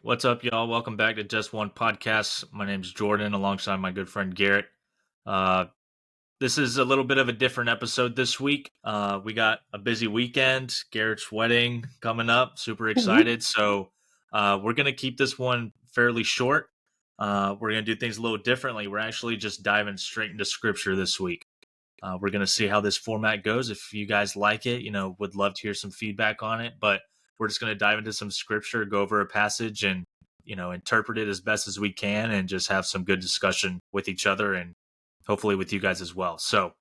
What's up, y'all? Welcome back to Just One Podcast. My name's Jordan, alongside my good friend Garrett. Uh, this is a little bit of a different episode this week. We got a busy weekend, Garrett's wedding coming up. Super Whoop. excited. So we're going to keep this one fairly short. We're going to do things a little differently. We're actually just diving straight into scripture this week. We're going to see how this format goes. If you guys like it, would love to hear some feedback on it. But we're just going to dive into some scripture, go over a passage, and interpret it as best as we can, and just have some good discussion with each other, and hopefully with you guys as well. So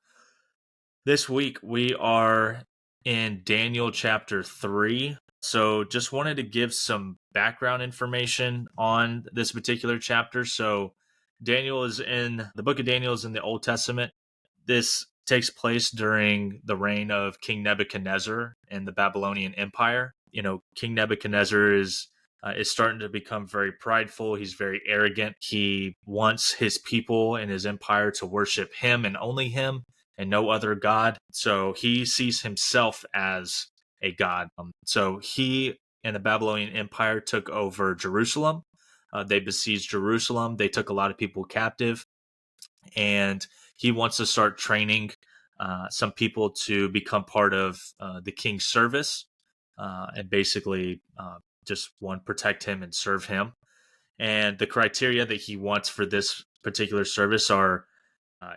this week we are in Daniel chapter 3. So just wanted to give some background information on this particular chapter. So the book of Daniel is in the Old Testament. This takes place during the reign of King Nebuchadnezzar in the Babylonian Empire. King Nebuchadnezzar is starting to become very prideful. He's very arrogant. He wants his people and his empire to worship him and only him and no other god. So he sees himself as a god. So he and the Babylonian Empire took over Jerusalem. They besieged Jerusalem. They took a lot of people captive, and he wants to start training some people to become part of the king's service, and basically just protect him and serve him. And the criteria that he wants for this particular service are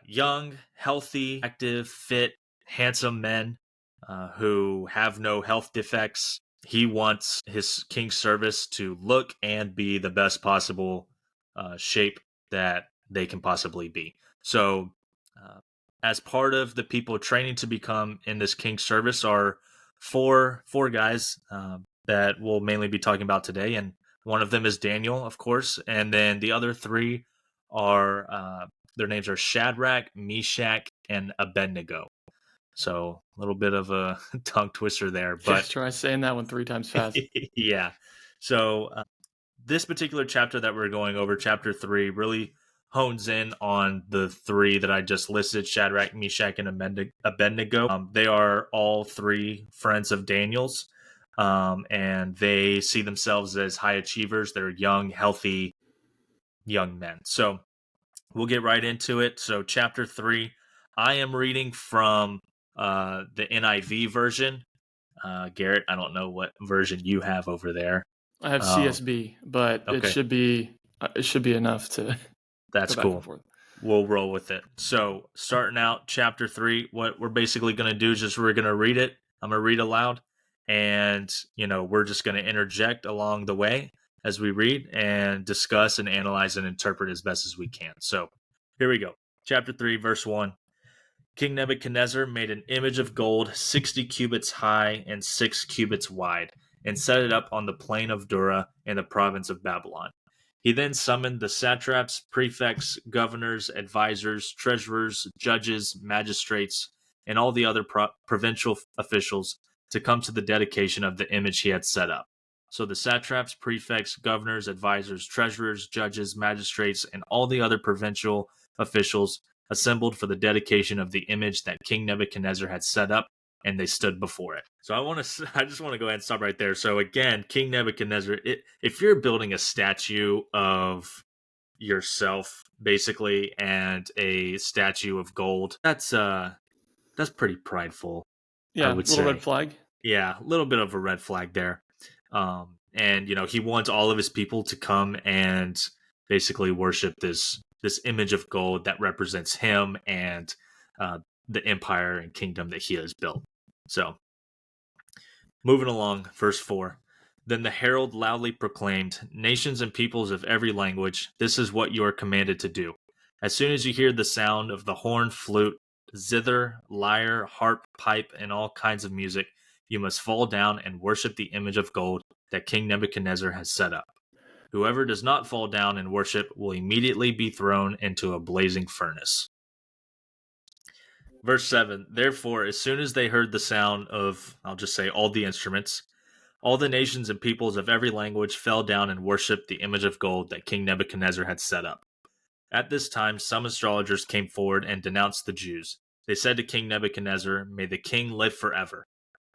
young, healthy, active, fit, handsome men who have no health defects. He wants his king's service to look and be the best possible shape that they can possibly be. So, as part of the people training to become in this king's service are four guys that we'll mainly be talking about today, and one of them is Daniel, of course, and then the other three are their names are Shadrach, Meshach, and Abednego. So a little bit of a tongue twister there, Yeah, but try saying that one 3 times fast. yeah. So this particular chapter that we're going over, chapter 3, really hones in on the three that I just listed: Shadrach, Meshach, and Abednego. They are all three friends of Daniel's, and they see themselves as high achievers. They're young, healthy young men. So we'll get right into it. So, chapter 3, I am reading from the NIV version. Garrett, I don't know what version you have over there. I have Um, CSB, but it okay, should be enough to that's go back and cool. forth. We'll roll with it. So, starting out chapter 3, what we're basically going to do is just we're going to read it. I'm going to read aloud, and we're just going to interject along the way as we read and discuss and analyze and interpret as best as we can. So, here we go. Chapter 3, verse 1. King Nebuchadnezzar made an image of gold 60 cubits high and 6 cubits wide, and set it up on the plain of Dura in the province of Babylon. He then summoned the satraps, prefects, governors, advisors, treasurers, judges, magistrates, and all the other provincial officials to come to the dedication of the image he had set up. So the satraps, prefects, governors, advisors, treasurers, judges, magistrates, and all the other provincial officials assembled for the dedication of the image that King Nebuchadnezzar had set up, and they stood before it. So I just want to go ahead and stop right there. So again, King Nebuchadnezzar, if you're building a statue of yourself basically and a statue of gold, that's pretty prideful, I Yeah, would little red say. flag. Yeah, a little bit of a red flag there. And he wants all of his people to come and basically worship this image of gold that represents him and uh, the empire and kingdom that he has built. So, moving along, verse 4. Then the herald loudly proclaimed, "Nations and peoples of every language, this is what you are commanded to do. As soon as you hear the sound of the horn, flute, zither, lyre, harp, pipe, and all kinds of music, you must fall down and worship the image of gold that King Nebuchadnezzar has set up. Whoever does not fall down and worship will immediately be thrown into a blazing furnace." Verse 7. Therefore, as soon as they heard the sound of, I'll just say, all the instruments, all the nations and peoples of every language fell down and worshipped the image of gold that King Nebuchadnezzar had set up. At this time, some astrologers came forward and denounced the Jews. They said to King Nebuchadnezzar, "May the king live forever.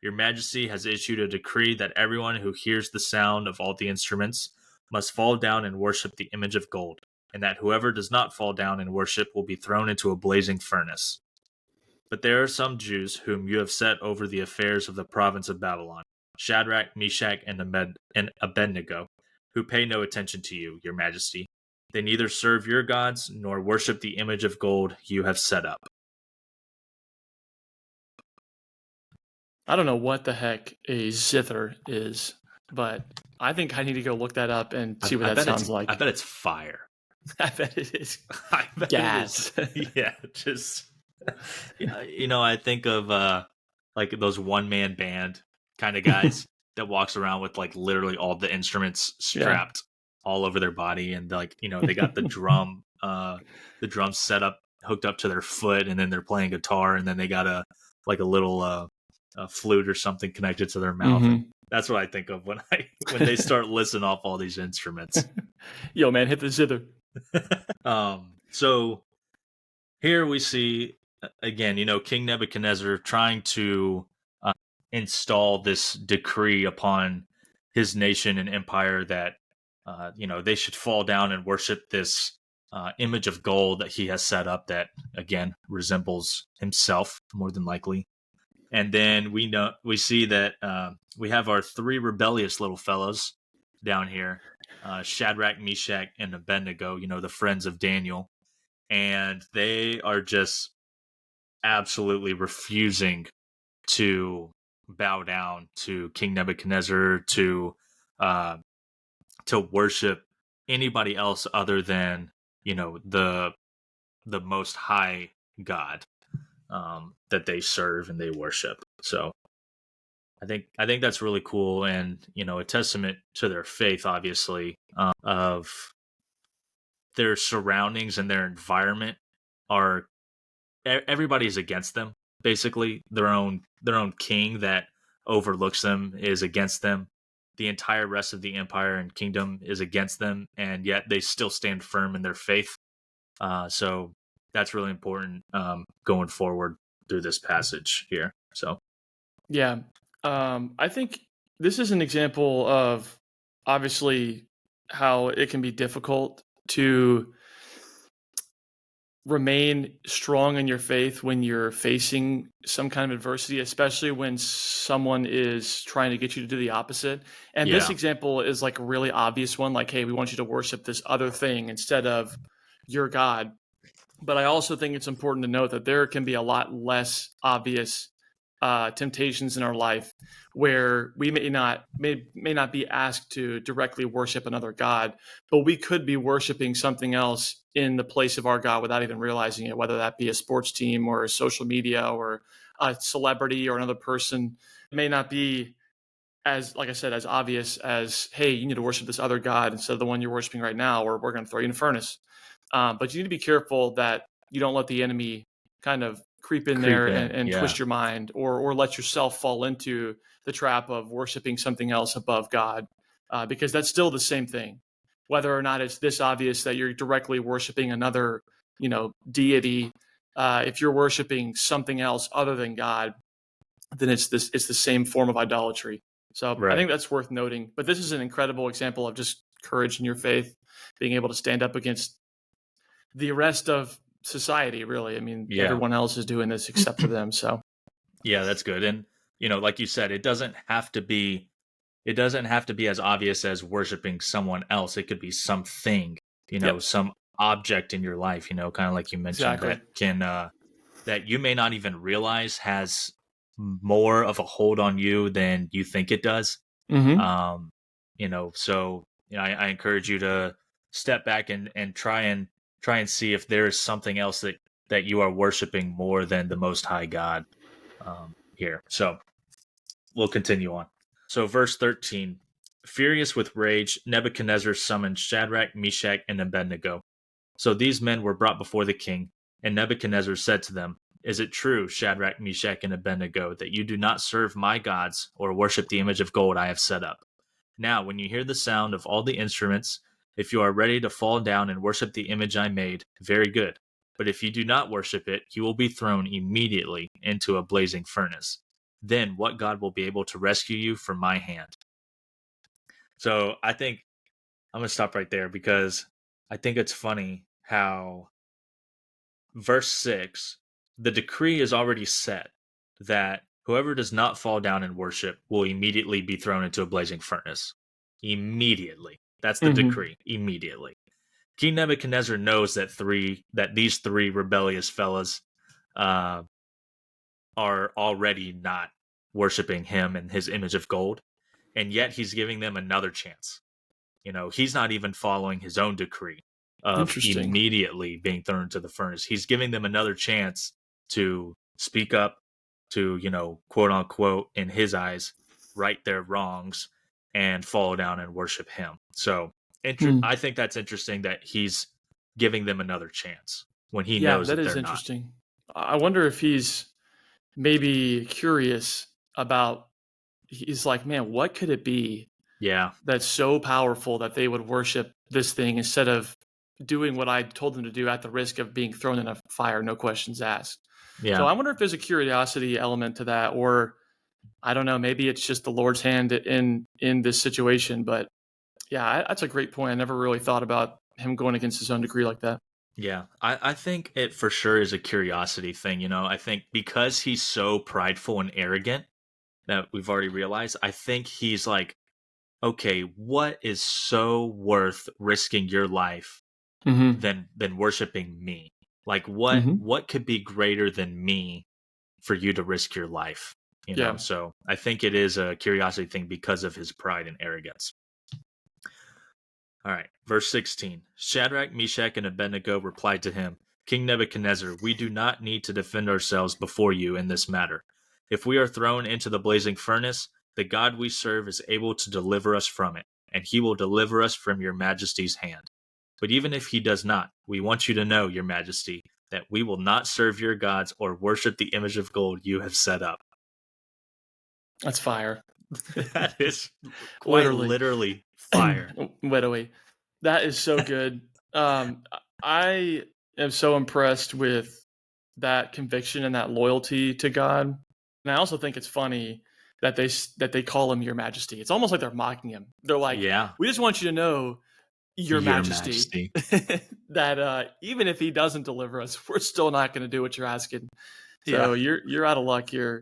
Your Majesty has issued a decree that everyone who hears the sound of all the instruments must fall down and worship the image of gold, and that whoever does not fall down and worship will be thrown into a blazing furnace. But there are some Jews whom you have set over the affairs of the province of Babylon, Shadrach, Meshach, and Abednego, who pay no attention to you, your majesty. They neither serve your gods nor worship the image of gold you have set up. I don't know what the heck a zither is, but I think I need to go look that up and see what that sounds like. I bet it's fire. I bet it is I bet gas. It is. Yeah, just I think of like those one-man band kind of guys that walks around with like literally all the instruments strapped all over their body, and like they got the drum set up hooked up to their foot, and then they're playing guitar, and then they got a little a flute or something connected to their mouth. Mm-hmm. That's what I think of when they start listing off all these instruments. Yo, man, hit the zither. So here we see again, King Nebuchadnezzar trying to install this decree upon his nation and empire that they should fall down and worship this image of gold that he has set up that again resembles himself more than likely. And then we see that we have our three rebellious little fellows down here, Shadrach, Meshach, and Abednego, the friends of Daniel. And they are just absolutely refusing to bow down to King Nebuchadnezzar, to worship anybody else other than, the most high God that they serve and they worship. So I think that's really cool, and a testament to their faith, obviously, of their surroundings and their environment are everybody's against them. Basically, their own king that overlooks them is against them. The entire rest of the empire and kingdom is against them, and yet they still stand firm in their faith. So that's really important going forward through this passage here. So, yeah, I think this is an example of obviously how it can be difficult to remain strong in your faith when you're facing some kind of adversity, especially when someone is trying to get you to do the opposite. And this example is like a really obvious one, like, hey, we want you to worship this other thing instead of your God. But I also think it's important to note that there can be a lot less obvious temptations in our life where we may not be asked to directly worship another God, but we could be worshiping something else in the place of our God without even realizing it, whether that be a sports team or social media or a celebrity or another person. It may not be as, like I said, as obvious as, hey, you need to worship this other God instead of the one you're worshiping right now, or we're going to throw you in a furnace. But you need to be careful that you don't let the enemy kind of creep in and twist your mind, or let yourself fall into the trap of worshiping something else above God, because that's still the same thing. Whether or not it's this obvious that you're directly worshiping another, deity, if you're worshiping something else other than God, then it's the same form of idolatry. So I think that's worth noting. But this is an incredible example of just courage in your faith, being able to stand up against the rest of society, really. I mean, everyone else is doing this except for them. So yeah, that's good. And like you said, it doesn't have to be as obvious as worshiping someone else. It could be something, some object in your life, kind of like you mentioned, that can that you may not even realize has more of a hold on you than you think it does. Mm-hmm. So I encourage you to step back and try and see if there is something else that you are worshiping more than the Most High God here. So we'll continue on. So verse 13, furious with rage, Nebuchadnezzar summoned Shadrach, Meshach, and Abednego. So these men were brought before the king, and Nebuchadnezzar said to them, is it true, Shadrach, Meshach, and Abednego, that you do not serve my gods or worship the image of gold I have set up? Now, when you hear the sound of all the instruments, if you are ready to fall down and worship the image I made, very good. But if you do not worship it, you will be thrown immediately into a blazing furnace. Then what God will be able to rescue you from my hand? So I think I'm gonna stop right there because I think it's funny how verse 6, the decree is already set that whoever does not fall down and worship will immediately be thrown into a blazing furnace. Immediately. That's the Hmm. decree. Immediately. King Nebuchadnezzar knows that these three rebellious fellas uh, are already not worshiping him and his image of gold, and yet he's giving them another chance. He's not even following his own decree of Interesting. immediately being thrown into the furnace. He's giving them another chance to speak up, to, quote unquote, in his eyes, right their wrongs and fall down and worship him. So Hmm. I think that's interesting that he's giving them another chance when he Yeah, knows that that is they're not. interesting. I wonder if he's maybe curious about. He's like, man, what could it be Yeah. that's so powerful that they would worship this thing instead of doing what I told them to do at the risk of being thrown in a fire, no questions asked. So Yeah. I wonder if there's a curiosity element to that, or I don't know, maybe it's just the Lord's hand in this situation. But yeah, that's a great point. I never really thought about him going against his own decree like that. Yeah, I think it for sure is a curiosity thing. I think because he's so prideful and arrogant that we've already realized, I think he's like, okay, what is so worth risking your life Hmm. than worshiping me? Like Hmm. what could be greater than me for you to risk your life? Yeah. So I think it is a curiosity thing because of his pride and arrogance. All right, verse 16. Shadrach, Meshach, and Abednego replied to him, King Nebuchadnezzar, we do not need to defend ourselves before you in this matter. If we are thrown into the blazing furnace, the God we serve is able to deliver us from it, and he will deliver us from your majesty's hand. But even if he does not, we want you to know, your majesty, that we will not serve your gods or worship the image of gold you have set up. That's fire. That is quite Literally. literally fire. Literally. That is so good. I am so impressed with that conviction and that loyalty to God. And I also think it's funny that they call him Your Majesty. It's almost like they're mocking him. They're like, Yeah, "We just want you to know, Your your Majesty, majesty. that even if he doesn't deliver us, we're still not going to do what you're asking." Yeah. So you're out of luck here.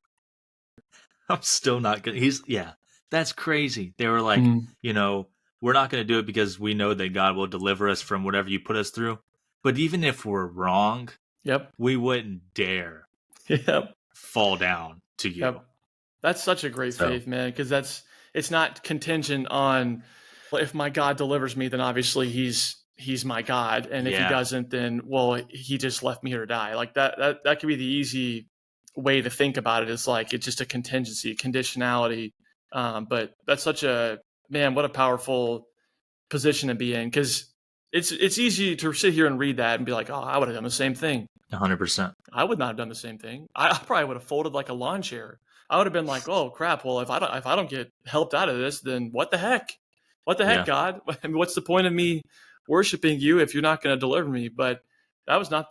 I'm still not gonna. Yeah, that's crazy. They were like, Mm. we're not gonna do it because we know that God will deliver us from whatever you put us through. But even if we're wrong, Yep. we wouldn't dare Yep. fall down to Yep. you. That's such a great So faith, man, because it's not contingent on, well, if my God delivers me, then obviously he's my God, and if he yeah, doesn't, then well, he just left me here to die. Like that could be the easy way to think about it. Is like it's just a contingency, conditionality. But that's such a man, what a powerful position to be in, because it's easy to sit here and read that and be like, oh, I would have done the same thing. 100%. I would not have done the same thing. I probably would have folded like a lawn chair. I would have been like, "Oh crap! Well, if I don't get helped out of this, then what the heck? What the heck, Yeah, God? I mean, what's the point of me worshiping you if you're not going to deliver me?" But that was not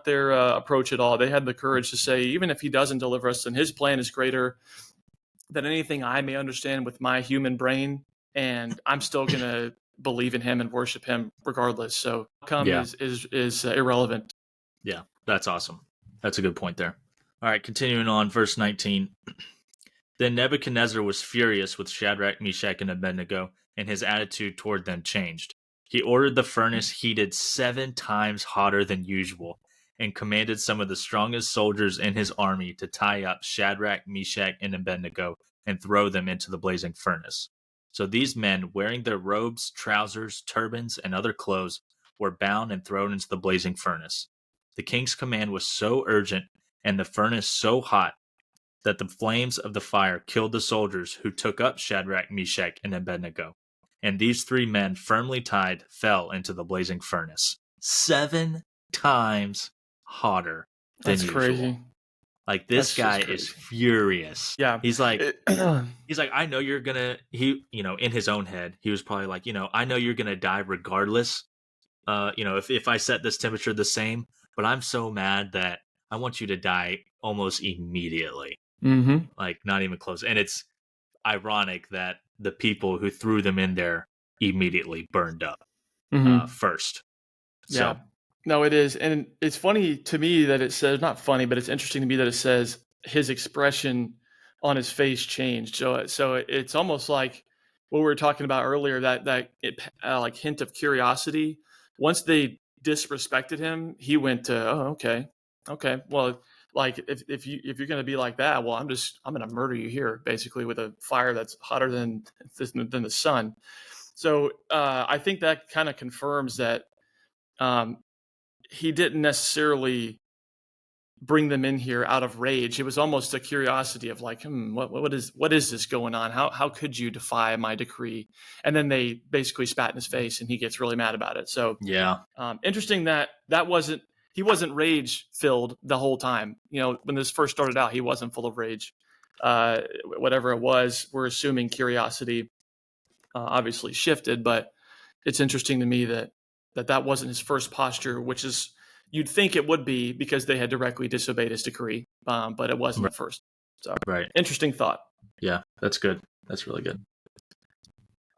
their approach at all. They had the courage to say, even if He doesn't deliver us, then His plan is greater than anything I may understand with my human brain, and I'm still going to believe in Him and worship Him regardless. So, outcome yeah, is irrelevant. yeah. That's awesome. That's a good point there. All right, continuing on, verse 19. Then Nebuchadnezzar was furious with Shadrach, Meshach, and Abednego, and his attitude toward them changed. He ordered the furnace heated 7 times hotter than usual, and commanded some of the strongest soldiers in his army to tie up Shadrach, Meshach, and Abednego and throw them into the blazing furnace. So these men, wearing their robes, trousers, turbans, and other clothes, were bound and thrown into the blazing furnace. The king's command was so urgent and the furnace so hot that the flames of the fire killed the soldiers who took up Shadrach, Meshach, and Abednego. And these 3 men, firmly tied, fell into the blazing furnace, 7 times hotter than That's usual. crazy. Like, this That's guy just is crazy. furious. Yeah. He's like, It- I know you're gonna. In his own head, he was probably like, I know you're gonna die regardless. If I set this temperature the same, but I'm so mad that I want you to die almost immediately. Mhm. Like, not even close. And it's ironic that the people who threw them in there immediately burned up first. So. Yeah. No, it is. And it's funny to me that it says, not funny, but it's interesting to me that it says his expression on his face changed. So it's almost like what we were talking about earlier, that like hint of curiosity. Once they disrespected him, he went to, oh, okay. Well, like if you're going to be like that, well, I'm going to murder you here, basically, with a fire that's hotter than the sun. So I think that kind of confirms that he didn't necessarily bring them in here out of rage. It was almost a curiosity of like, what is this going on? How could you defy my decree? And then they basically spat in his face, and he gets really mad about it. So yeah, interesting that he wasn't rage filled the whole time. When this first started out, he wasn't full of rage. Whatever it was, we're assuming curiosity obviously shifted, but it's interesting to me that wasn't his first posture, which is, you'd think it would be because they had directly disobeyed his decree, but it wasn't at first. So, interesting thought. Yeah, that's good. That's really good.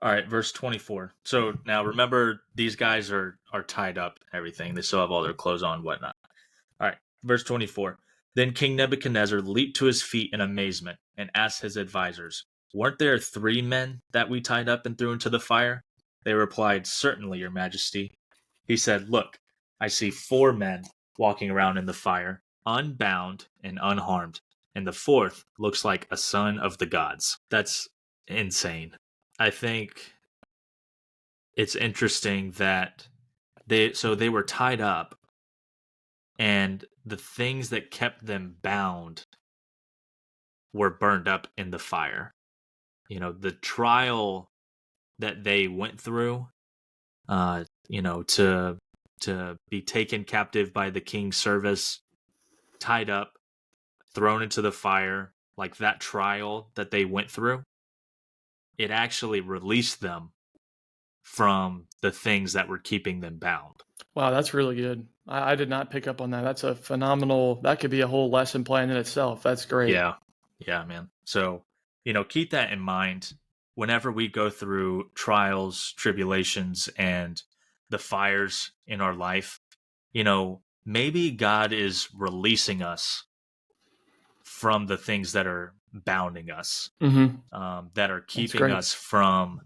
All right, verse 24. So now remember, these guys are tied up and everything. They still have all their clothes on and whatnot. All right, verse 24. Then King Nebuchadnezzar leaped to his feet in amazement and asked his advisors, "Weren't there 3 men that we tied up and threw into the fire?" They replied, "Certainly, your majesty." He said, "Look, I see 4 men walking around in the fire, unbound and unharmed, and the 4th looks like a son of the gods." That's insane. I think it's interesting that they were tied up, and the things that kept them bound were burned up in the fire. The trial that they went through, to be taken captive by the king's service, tied up, thrown into the fire, like that trial that they went through, it actually released them from the things that were keeping them bound. Wow, that's really good. I did not pick up on that. That's a phenomenal, that could be a whole lesson plan in itself. That's great. Yeah, man. So, keep that in mind whenever we go through trials, tribulations, and the fires in our life. Maybe God is releasing us from the things that are bounding us, that are keeping us from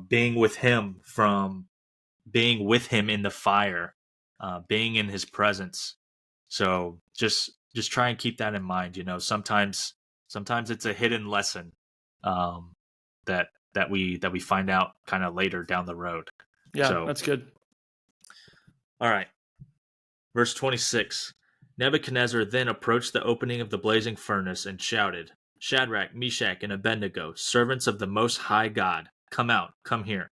being with Him, from being with Him in the fire, being in His presence. So just try and keep that in mind. Sometimes it's a hidden lesson that we find out kind of later down the road. Yeah, so, that's good. All right. Verse 26. Nebuchadnezzar then approached the opening of the blazing furnace and shouted, "Shadrach, Meshach, and Abednego, servants of the Most High God, come out, come here."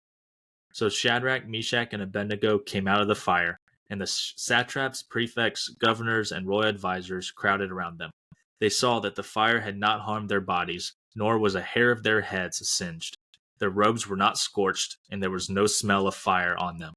So Shadrach, Meshach, and Abednego came out of the fire, and the satraps, prefects, governors, and royal advisors crowded around them. They saw that the fire had not harmed their bodies, nor was a hair of their heads singed. Their robes were not scorched, and there was no smell of fire on them.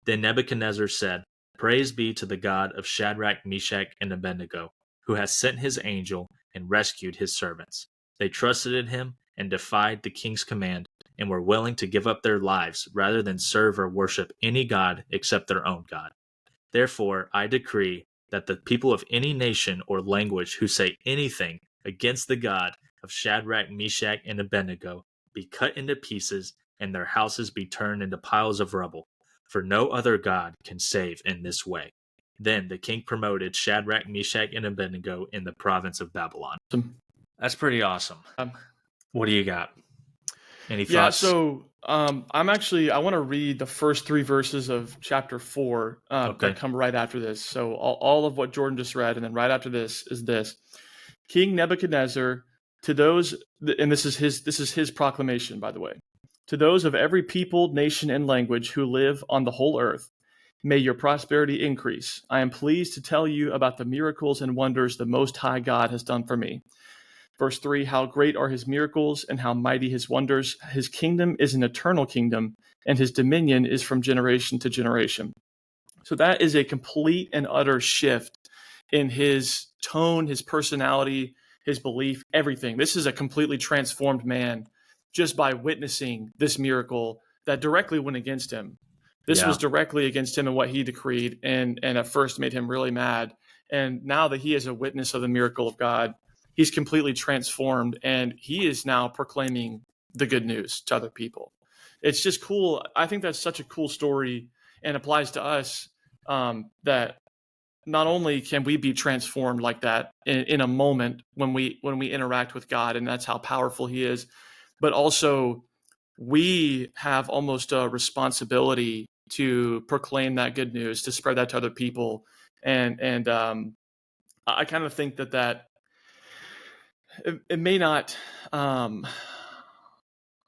Then Nebuchadnezzar said, "Praise be to the God of Shadrach, Meshach, and Abednego, who has sent his angel and rescued his servants. They trusted in him and defied the king's command, and were willing to give up their lives rather than serve or worship any god except their own God. Therefore, I decree that the people of any nation or language who say anything against the God of Shadrach, Meshach, and Abednego be cut into pieces, and their houses be turned into piles of rubble, for no other God can save in this way." Then the king promoted Shadrach, Meshach, and Abednego in the province of Babylon. That's pretty awesome. What do you got? Any thoughts? Yeah, so I want to read the first 3 verses of chapter 4 that come right after this. So all of what Jordan just read, and then right after this is this. King Nebuchadnezzar, to those, and this is his proclamation, by the way, to those of every people, nation, and language who live on the whole earth, may your prosperity increase. I am pleased to tell you about the miracles and wonders the Most High God has done for me. Verse 3, how great are his miracles and how mighty his wonders. His kingdom is an eternal kingdom, and his dominion is from generation to generation. So that is a complete and utter shift in his tone, his personality, his belief, everything. This is a completely transformed man just by witnessing this miracle that directly went against him. This was Yeah. directly against him and what he decreed, and at first made him really mad. And now that he is a witness of the miracle of God, he's completely transformed, and he is now proclaiming the good news to other people. It's just cool. I think that's such a cool story, and applies to us, that not only can we be transformed like that in a moment when we interact with God, and that's how powerful He is, but also we have almost a responsibility to proclaim that good news, to spread that to other people, and I kind of think that it may not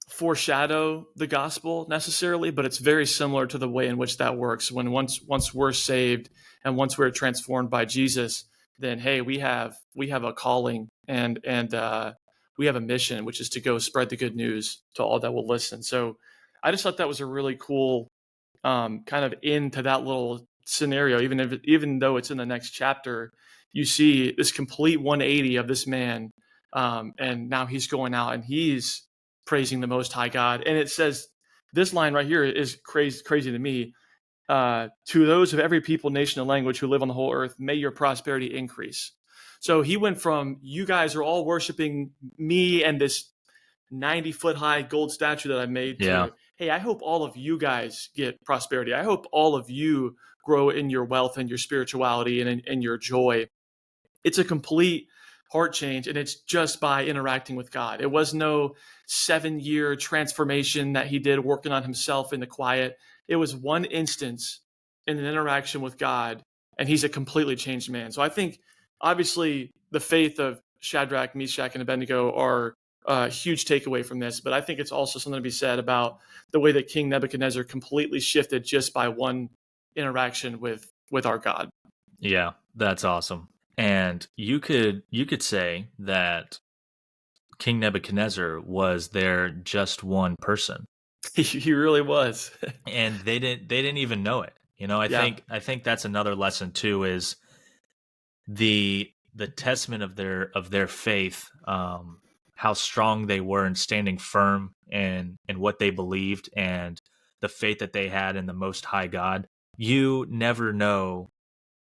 foreshadow the gospel necessarily, but it's very similar to the way in which that works. When once we're saved and once we're transformed by Jesus, then hey, we have a calling, and we have a mission, which is to go spread the good news to all that will listen. So I just thought that was a really cool kind of into that little scenario. Even though it's in the next chapter, you see this complete 180 of this man, and now he's going out and he's praising the Most High God. And it says, this line right here is crazy to me. To those of every people, nation, and language who live on the whole earth, may your prosperity increase. So he went from, you guys are all worshiping me and this 90-foot high gold statue that I made, Yeah. to, hey, I hope all of you guys get prosperity. I hope all of you grow in your wealth and your spirituality and in your joy. It's a complete heart change, and it's just by interacting with God. It was no 7-year transformation that he did working on himself in the quiet. It was one instance in an interaction with God, and he's a completely changed man. So I think, obviously, the faith of Shadrach, Meshach, and Abednego are a huge takeaway from this, but I think it's also something to be said about the way that King Nebuchadnezzar completely shifted just by one interaction with our God. Yeah, that's awesome. And you could say that King Nebuchadnezzar was there just one person. He really was. And they didn't even know it. I think that's another lesson too, is the testament of their faith, how strong they were in standing firm in what they believed, and the faith that they had in the Most High God. You never know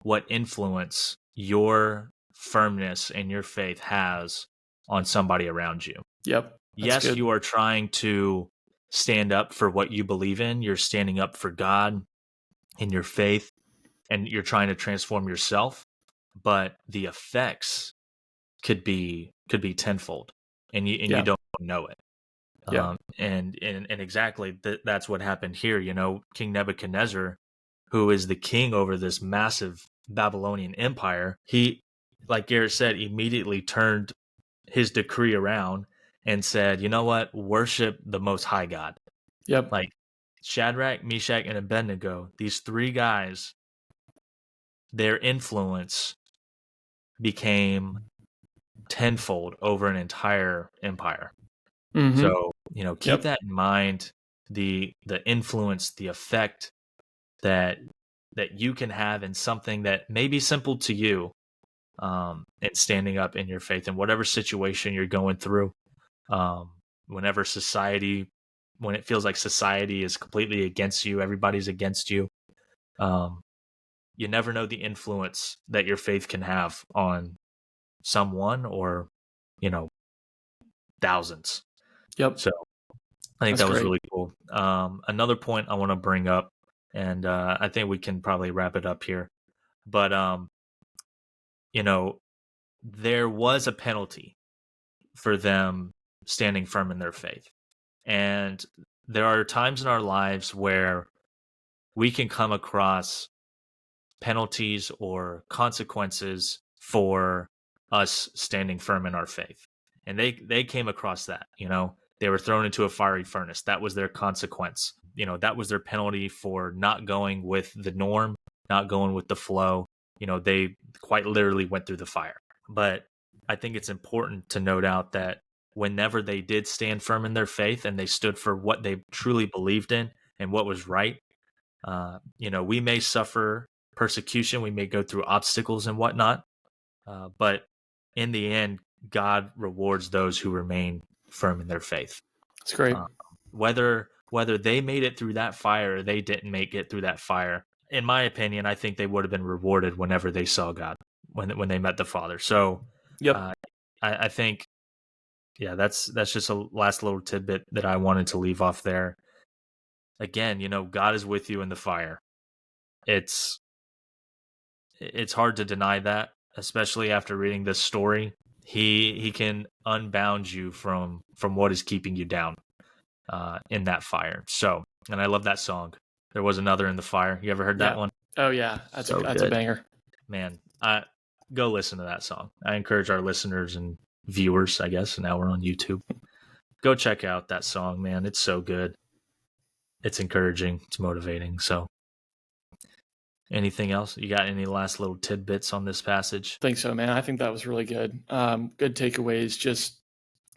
what influence your firmness and your faith has on somebody around you. Yep. Yes, good. You are trying to stand up for what you believe in. You're standing up for God in your faith, and you're trying to transform yourself, but the effects could be tenfold, and you don't know it. Yeah. And exactly that's what happened here. King Nebuchadnezzar, who is the king over this massive Babylonian empire, he, like Garrett said, immediately turned his decree around and said, you know what, worship the Most High God. Yep. Like Shadrach, Meshach, and Abednego, these three guys, their influence became tenfold over an entire empire. Mm-hmm. So, keep that in mind, the influence, the effect that you can have in something that may be simple to you, and standing up in your faith in whatever situation you're going through. When it feels like society is completely against you, everybody's against you, you never know the influence that your faith can have on someone, or thousands. Yep. So I think That's that was great. really cool. Another point I want to bring up, and I think we can probably wrap it up here, but there was a penalty for them standing firm in their faith. And there are times in our lives where we can come across penalties or consequences for us standing firm in our faith. And they came across that. They were thrown into a fiery furnace. That was their consequence. That was their penalty for not going with the norm, not going with the flow. They quite literally went through the fire. But I think it's important to note out that whenever they did stand firm in their faith and they stood for what they truly believed in and what was right, we may suffer persecution, we may go through obstacles and whatnot, but in the end, God rewards those who remain firm in their faith. That's great. Whether whether they made it through that fire or they didn't make it through that fire, in my opinion, I think they would have been rewarded whenever they saw God, when they met the Father. So, Yep. I think, yeah, that's just a last little tidbit that I wanted to leave off there. Again, God is with you in the fire. It's hard to deny that, especially after reading this story. He can unbound you from what is keeping you down in that fire. So, and I love that song. There was another in the fire. You ever heard that one? Oh yeah, that's a banger. Man, go listen to that song. I encourage our listeners and viewers, I guess. Now we're on YouTube. Go check out that song, man. It's so good. It's encouraging. It's motivating. So, anything else? You got any last little tidbits on this passage? I think so, man. I think that was really good. Good takeaways. Just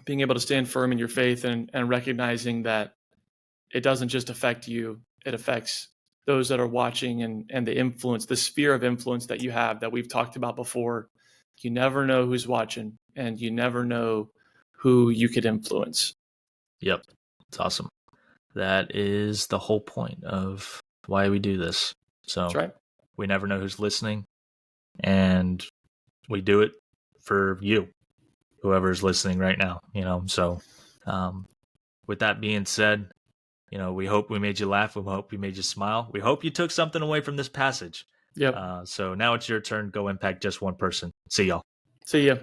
being able to stand firm in your faith and recognizing that it doesn't just affect you, it affects those that are watching and the influence, the sphere of influence that you have that we've talked about before. You never know who's watching, and you never know who you could influence. Yep. It's awesome. That is the whole point of why we do this. So that's right. We never know who's listening, and we do it for you, whoever's listening right now, So with that being said, we hope we made you laugh. We hope we made you smile. We hope you took something away from this passage. Yep. So now it's your turn. Go impact just one person. See y'all. See ya.